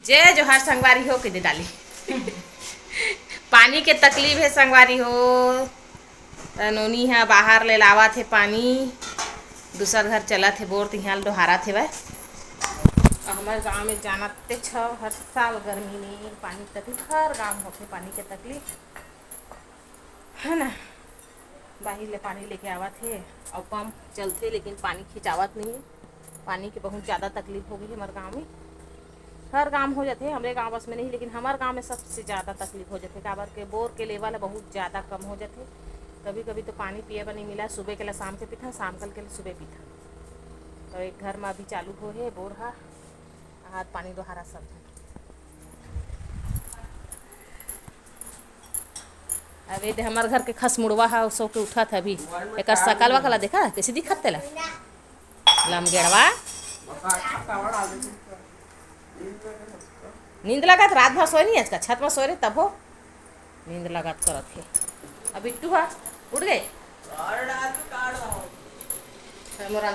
जय जोहार संगवारी हो के दे डाली पानी के तकलीफ है संगवारी हो। नोनी है बाहर ले लावा थे पानी, दूसर घर चला थे बोर तिहाल डोहारा थे वह। हमारे गांव में जाना ते हर साल गर्मी में पानी की तकलीफ, हर गांव होके पानी के तकलीफ है ना। बाहर ले पानी लेके आवा थे और पंप चलते लेकिन पानी खिंचावत नहीं है। पानी की बहुत ज़्यादा तकलीफ हो गई है हमारे गाँव में। हर गांव हो जाते हमारे गांव बस में नहीं, लेकिन हमारे गांव में सबसे ज़्यादा तकलीफ हो जाते। काबर के बोर के लेवल बहुत ज़्यादा कम हो जाते। कभी कभी तो पानी पिए पर नहीं मिला, सुबह के लिए शाम के पीता, शाम कल के लिए सुबह पीता। तो एक घर में अभी चालू हो है बोर हा हाथ पानी दोहारा सब है। अबे दे हमारे घर के खस मुड़वा है सो के उठा था अभी। एक सकल वकला देखा कैसे दिखत तेला लमगेड़वा। नींद लगात रात भर सोए नहीं, आज का छत में सोए रहे तब हो नींद लगात करत है। अब बिट्टू हा उठ गए।